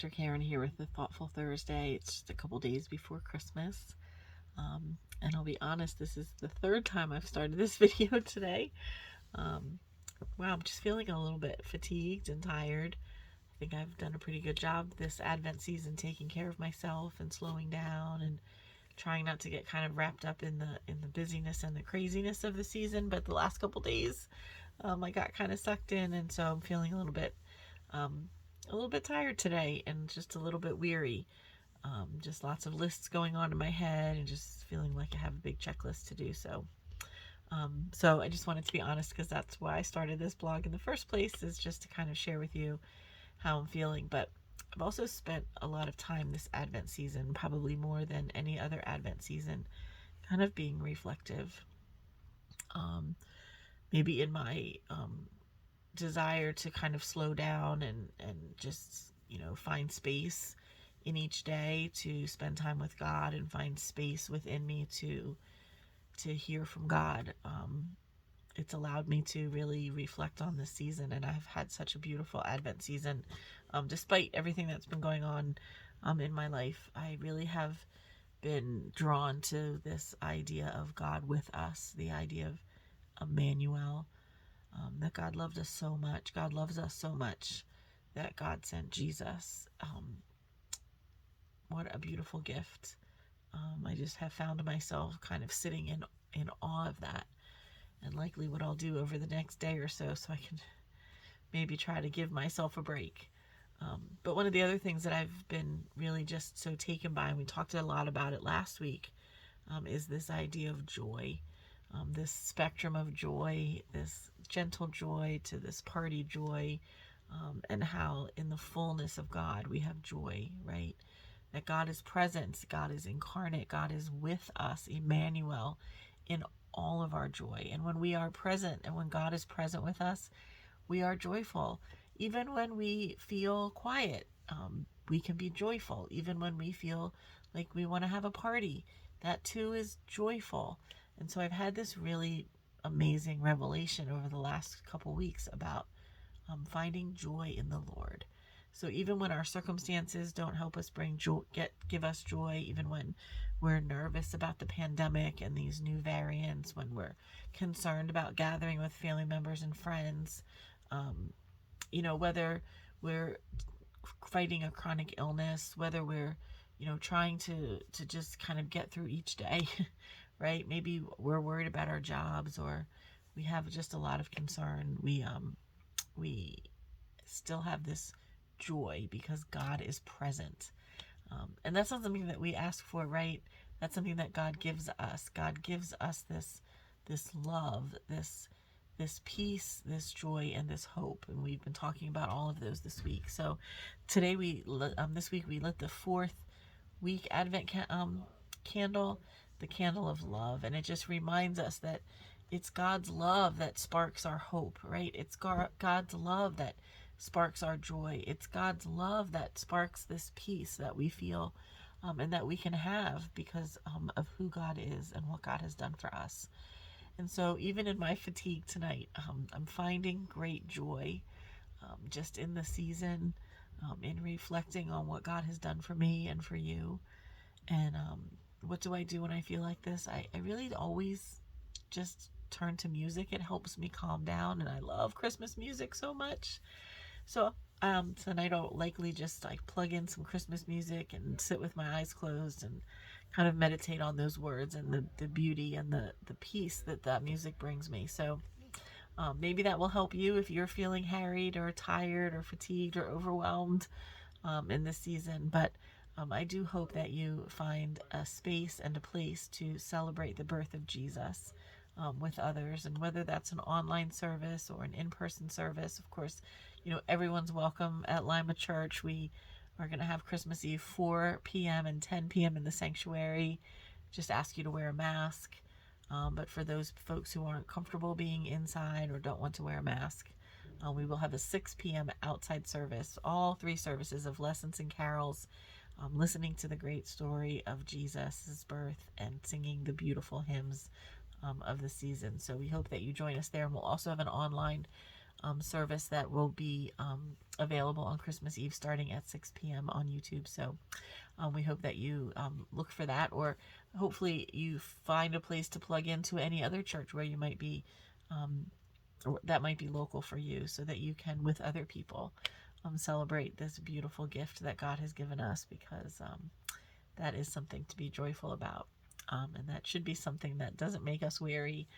Pastor Karen here with the Thoughtful Thursday. It's just a couple days before Christmas. And I'll be honest, this is the third time I've started this video today. Wow, I'm just feeling a little bit fatigued and tired. I think I've done a pretty good job this Advent season taking care of myself and slowing down and trying not to get kind of wrapped up in the busyness and the craziness of the season. But the last couple days, I got kind of sucked in, and so I'm feeling a little bit tired today and just a little bit weary. Just lots of lists going on in my head and just feeling like I have a big checklist to do. So I just wanted to be honest, because that's why I started this blog in the first place, is just to kind of share with you how I'm feeling. But I've also spent a lot of time this Advent season, probably more than any other Advent season, kind of being reflective. Maybe in my desire to kind of slow down and just, find space in each day to spend time with God and find space within me to hear from God. It's allowed me to really reflect on this season, and I've had such a beautiful Advent season. Despite everything that's been going on in my life, I really have been drawn to this idea of God with us, the idea of Emmanuel, that God loved us so much. God loves us so much that God sent Jesus. What a beautiful gift. I just have found myself kind of sitting in awe of that. And likely what I'll do over the next day or so I can maybe try to give myself a break. But one of the other things that I've been really just so taken by, and we talked a lot about it last week, is this idea of joy. This spectrum of joy, this gentle joy to this party joy, and how in the fullness of God we have joy, right? That God is present, God is incarnate, God is with us, Emmanuel, in all of our joy. And when we are present and when God is present with us, we are joyful. Even when we feel quiet, we can be joyful. Even when we feel like we want to have a party, that too is joyful. And so I've had this really amazing revelation over the last couple weeks about finding joy in the Lord. So even when our circumstances don't help us bring joy, give us joy, even when we're nervous about the pandemic and these new variants, when we're concerned about gathering with family members and friends, whether we're fighting a chronic illness, whether we're, trying to just kind of get through each day, right? Maybe we're worried about our jobs, or we have just a lot of concern. We still have this joy because God is present. And that's not something that we ask for, right? That's something that God gives us. God gives us this love, this peace, this joy, and this hope. And we've been talking about all of those this week. So today this week we lit the 4th week Advent candle, the candle of love. And it just reminds us that it's God's love that sparks our hope, right? It's God's love that sparks our joy. It's God's love that sparks this peace that we feel and that we can have because of who God is and what God has done for us. And so even in my fatigue tonight, I'm finding great joy just in the season, in reflecting on what God has done for me and for you. And what do I do when I feel like this? I really always just turn to music. It helps me calm down, and I love Christmas music so much. So tonight I'll likely just plug in some Christmas music and sit with my eyes closed and kind of meditate on those words and the beauty and the peace that music brings me. So maybe that will help you if you're feeling harried or tired or fatigued or overwhelmed in this season. But I do hope that you find a space and a place to celebrate the birth of Jesus with others, and whether that's an online service or an in-person service. Of course, everyone's welcome at Lima Church. We are going to have Christmas Eve 4 p.m. and 10 p.m. in the sanctuary. Just ask you to wear a mask. But for those folks who aren't comfortable being inside or don't want to wear a mask, we will have a 6 p.m. outside service, all 3 services of lessons and carols, listening to the great story of Jesus' birth and singing the beautiful hymns of the season. So we hope that you join us there. And we'll also have an online service that will be available on Christmas Eve starting at 6 p.m. on YouTube. So we hope that you look for that, or hopefully you find a place to plug into any other church where you might be, that might be local for you, so that you can, with other people, celebrate this beautiful gift that God has given us, because that is something to be joyful about. And that should be something that doesn't make us weary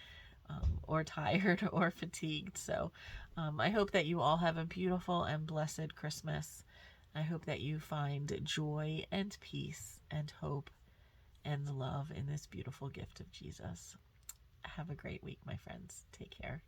or tired or fatigued. So I hope that you all have a beautiful and blessed Christmas. I hope that you find joy and peace and hope and love in this beautiful gift of Jesus. Have a great week, my friends. Take care.